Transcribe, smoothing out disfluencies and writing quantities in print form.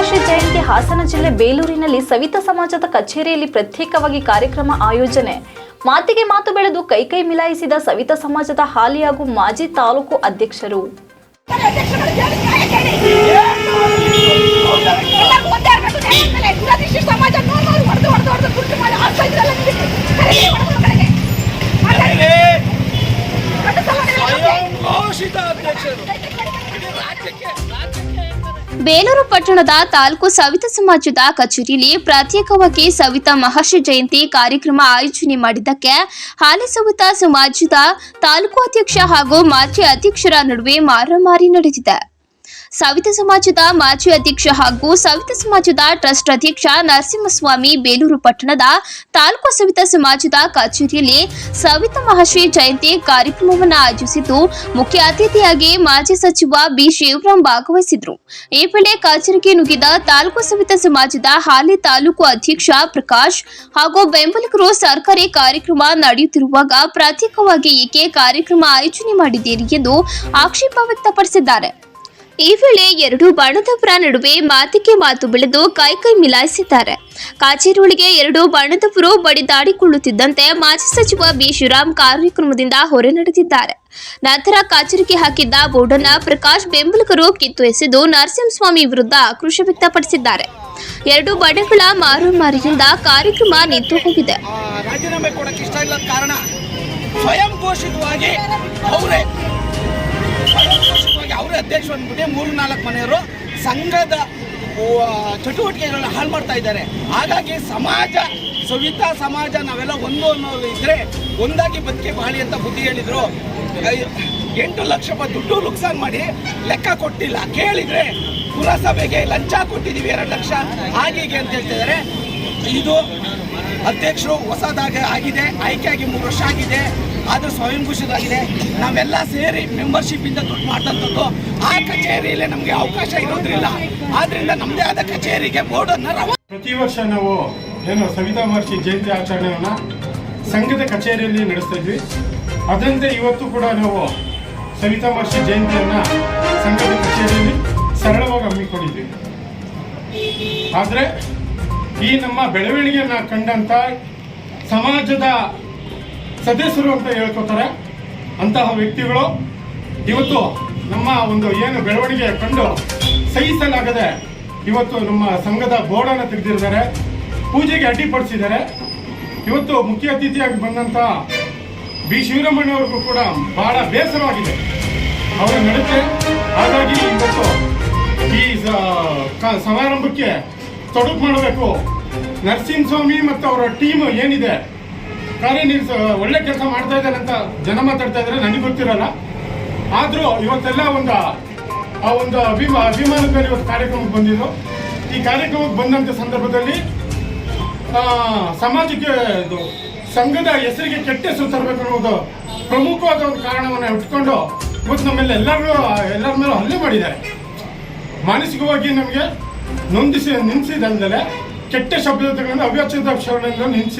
ಮಹರ್ಷಿ ಜಯಂತಿ ಹಾಸನ ಜಿಲ್ಲೆ ಬೇಲೂರಿನಲ್ಲಿ ಸವಿತಾ ಸಮಾಜದ ಕಚೇರಿಯಲ್ಲಿ ಪ್ರತ್ಯೇಕವಾಗಿ ಕಾರ್ಯಕ್ರಮ ಆಯೋಜನೆ. ಮಾತಿಗೆ ಮಾತು ಬೆಳೆದು ಕೈ ಮಿಲಾಯಿಸಿದ ಸವಿತಾ ಸಮಾಜದ ಹಾಲಿ ಹಾಗೂ ಮಾಜಿ ತಾಲೂಕು ಅಧ್ಯಕ್ಷರು. ಬೇಲೂರು ಪಟ್ಟಣದ ತಾಲೂಕು ಸವಿತಾ ಸಮಾಜದ ಕಚೇರಿಯಲ್ಲಿ ಪ್ರತ್ಯೇಕವಾಗಿ ಸವಿತಾ ಮಹರ್ಷಿ ಜಯಂತಿ ಕಾರ್ಯಕ್ರಮ ಆಯೋಜನೆ ಮಾಡಿದ್ದಕ್ಕೆ ಹಾಲಿ ಸವಿತಾ ಸಮಾಜದ ತಾಲೂಕು ಅಧ್ಯಕ್ಷ ಹಾಗೂ ಮಾಜಿ ಅಧ್ಯಕ್ಷರ ನಡುವೆ ಮಾರಾಮಾರಿ ನಡೆದಿದೆ. ಸವಿತಾ ಸಮಾಜದ ಮಾಜಿ ಅಧ್ಯಕ್ಷ ಹಾಗೂ ಸವಿತಾ ಸಮಾಜದ ಟ್ರಸ್ಟ್ ಅಧ್ಯಕ್ಷ ನರಸಿಂಹಸ್ವಾಮಿ ಬೇಲೂರು ಪಟ್ಟಣದ ತಾಲೂಕು ಸವಿತಾ ಸಮಾಜದ ಕಚೇರಿಯಲ್ಲಿ ಸವಿತಾ ಮಹರ್ಷಿ ಜಯಂತಿ ಕಾರ್ಯಕ್ರಮವನ್ನು ಆಯೋಜಿಸಿದ್ದು, ಮುಖ್ಯ ಅತಿಥಿಯಾಗಿ ಮಾಜಿ ಸಚಿವ ಬಿ ಶಿವರಾಮ್ ಭಾಗವಹಿಸಿದ್ರು. ಈ ವೇಳೆ ಕಚೇರಿಗೆ ನುಗ್ಗಿದ ತಾಲೂಕು ಸವಿತಾ ಸಮಾಜದ ಹಾಲಿ ತಾಲೂಕು ಅಧ್ಯಕ್ಷ ಪ್ರಕಾಶ್ ಹಾಗೂ ಬೆಂಬಲಿಗರು ಸರ್ಕಾರಿ ಕಾರ್ಯಕ್ರಮ ನಡೆಯುತ್ತಿರುವಾಗ ಪ್ರತ್ಯೇಕವಾಗಿ ಏಕೆ ಕಾರ್ಯಕ್ರಮ ಆಯೋಜನೆ ಮಾಡಿದ್ದೀರಿ ಎಂದು ಆಕ್ಷೇಪ ವ್ಯಕ್ತಪಡಿಸಿದ್ದಾರೆ. ಈ ವೇಳೆ ಎರಡು ಬಣದವರ ನಡುವೆ ಮಾತಿಗೆ ಮಾತು ಬೆಳೆದು ಕೈ ಮಿಲಾಯಿಸಿದ್ದಾರೆ. ಕಚೇರಿಯೊಳಗೆ ಎರಡು ಬಣದವರು ಬಡಿದಾಡಿಕೊಳ್ಳುತ್ತಿದ್ದಂತೆ ಮಾಜಿ ಸಚಿವ ಬಿ ಶಿವರಾಮ್ ಕಾರ್ಯಕ್ರಮದಿಂದ ಹೊರ ನಡೆದಿದ್ದಾರೆ. ನಂತರ ಕಚೇರಿಗೆ ಹಾಕಿದ್ದ ಬೋರ್ಡ್ ಅನ್ನು ಪ್ರಕಾಶ್ ಬೆಂಬಲಿಗರು ಕಿತ್ತು ಎಸೆದು ನರಸಿಂಹಸ್ವಾಮಿ ವಿರುದ್ಧ ಆಕ್ರೋಶ ವ್ಯಕ್ತಪಡಿಸಿದ್ದಾರೆ. ಎರಡು ಬಣಗಳ ಮಾರಾಮಾರಿಯಿಂದ ಕಾರ್ಯಕ್ರಮ ನಿಂತು ಹೋಗಿದೆ. ರಾಜೀನಾಮೆ ಕೊಡಕ್ಕೆ ಇಷ್ಟ ಇಲ್ಲ ಕಾರಣ ಸ್ವಯಂ ಘೋಷಿತವಾಗಿ ಅವರೇ ಅಧ್ಯಕ್ಷ ಅಂದ್ಬಿಟ್ಟು 3-4 ಮನೆಯವರು ಸಂಘದ ಚಟುವಟಿಕೆಗಳನ್ನ ಹಾಳು ಮಾಡ್ತಾ ಇದ್ದಾರೆ. ಹಾಗಾಗಿ ಸಮಾಜ ಸವಿತಾ ಸಮಾಜ ನಾವೆಲ್ಲ ಒಂದು ಅನ್ನೋದು ಇದ್ರೆ ಒಂದಾಗಿ ಬದುಕಿ ಬಾಳಿ ಅಂತ ಬುದ್ಧಿ ಹೇಳಿದ್ರು. 8 ಲಕ್ಷ ರೂಪಾಯಿ ದುಡ್ಡು ನುಕ್ಸಾನ್ ಮಾಡಿ ಲೆಕ್ಕ ಕೊಟ್ಟಿಲ್ಲ. ಕೇಳಿದ್ರೆ ಪುರಸಭೆಗೆ ಲಂಚ ಕೊಟ್ಟಿದ್ದೀವಿ 2 ಲಕ್ಷ ಹಾಗೆ ಅಂತ ಹೇಳ್ತಿದ್ದಾರೆ. ಇದು ಅಧ್ಯಕ್ಷರು ಹೊಸದಾಗಿ ಆಗಿದೆ, ಆಯ್ಕೆಯಾಗಿ 3 ವರ್ಷ ಆಗಿದೆ, ಆದರೂ ಸ್ವಯಂ ಘೋಷಿತವಾಗಿದೆ. ನಾವೆಲ್ಲ ಸೇರಿ ಮೆಂಬರ್ಶಿಪ್ ಇಂದ ದುಡ್ಡು ಮಾಡ್ತಂಥದ್ದು. ಆ ಕಚೇರಿಯಲ್ಲಿ ನಮಗೆ ಅವಕಾಶ ಇರೋದ್ರಿಲ್ಲ. ಆದ್ರಿಂದ ನಮ್ಮದೇ ಆದ ಕಚೇರಿಗೆ ಬೋರ್ಡ್ ಅನ್ನ ಪ್ರತಿ ವರ್ಷ ನಾವು ಸವಿತಾ ಮಹರ್ಷಿ ಜಯಂತಿ ಆಚರಣೆಯನ್ನ ಸಂಘದ ಕಚೇರಿಯಲ್ಲಿ ನಡೆಸ್ತಾ ಇದ್ವಿ. ಅದರಂತೆ ಇವತ್ತು ಕೂಡ ನಾವು ಸವಿತಾ ಮಹರ್ಷಿ ಜಯಂತಿಯನ್ನ ಸಂಘದ ಕಚೇರಿಯಲ್ಲಿ ಸರಳವಾಗಿ ಹಮ್ಮಿಕೊಂಡಿದ್ವಿ. ಆದರೆ ಈ ನಮ್ಮ ಬೆಳವಣಿಗೆಯನ್ನ ಕಂಡಂತ ಸಮಾಜದ ಸದಸ್ಯರು ಅಂತ ಹೇಳ್ಕೊತಾರೆ ಅಂತಹ ವ್ಯಕ್ತಿಗಳು ಇವತ್ತು ನಮ್ಮ ಒಂದು ಏನು ಬೆಳವಣಿಗೆ ಕಂಡು ಸಹಿಸಲಾಗದೆ ಇವತ್ತು ನಮ್ಮ ಸಂಘದ ಬೋರ್ಡನ್ನು ತೆಗೆದಿದ್ದಾರೆ, ಪೂಜೆಗೆ ಅಡ್ಡಿಪಡಿಸಿದ್ದಾರೆ. ಇವತ್ತು ಮುಖ್ಯ ಅತಿಥಿಯಾಗಿ ಬಂದಂತ ಬಿ ಶಿವರಾಮಣ್ಣವ್ರಿಗೂ ಕೂಡ ಬಹಳ ಬೇಸರವಾಗಿದೆ ಅವರ ನಡತೆ. ಹಾಗಾಗಿ ಇವತ್ತು ಈ ಸಮಾರಂಭಕ್ಕೆ ತೊಡಗು ಮಾಡಬೇಕು. ನರಸಿಂಹಸ್ವಾಮಿ ಮತ್ತು ಅವರ ಟೀಮ್ ಏನಿದೆ ಒಳ್ಳೆ ಕೆಲಸ ಮಾಡ್ತಾ ಇದ್ದಾರೆ ಅಂತ ಜನ ಮಾತಾಡ್ತಾ ಇದ್ದಾರೆ, ನನಗೆ ಗೊತ್ತಿರಲ್ಲ. ಆದರೂ ಇವತ್ತೆಲ್ಲ ಒಂದು ಅಭಿಮಾನದಲ್ಲಿ ಇವತ್ತು ಕಾರ್ಯಕ್ರಮಕ್ಕೆ ಬಂದಿದ್ದು. ಈ ಕಾರ್ಯಕ್ರಮಕ್ಕೆ ಬಂದಂಥ ಸಂದರ್ಭದಲ್ಲಿ ಸಮಾಜಕ್ಕೆ ಸಂಘದ ಹೆಸರಿಗೆ ಕೆಟ್ಟ ಹೆಸರು ತರಬೇಕು ಅನ್ನೋದು ಪ್ರಮುಖವಾದ ಒಂದು ಕಾರಣವನ್ನು ಇಟ್ಕೊಂಡು ಇವತ್ತು ನಮ್ಮೆಲ್ಲ ಎಲ್ಲರ ಮೇಲೂ ಹಲ್ಲೆ ಮಾಡಿದ್ದಾರೆ. ಮಾನಸಿಕವಾಗಿ ನಮಗೆ ನಿಲ್ಲಿಸಿದಲ್ಲದೆ ಕೆಟ್ಟ ಶಬ್ದ ತಗೊಂಡು ಅವ್ಯಾಚ್ಯದ ಶಬ್ದದಿಂದ ನಿಲ್ಲಿಸಿ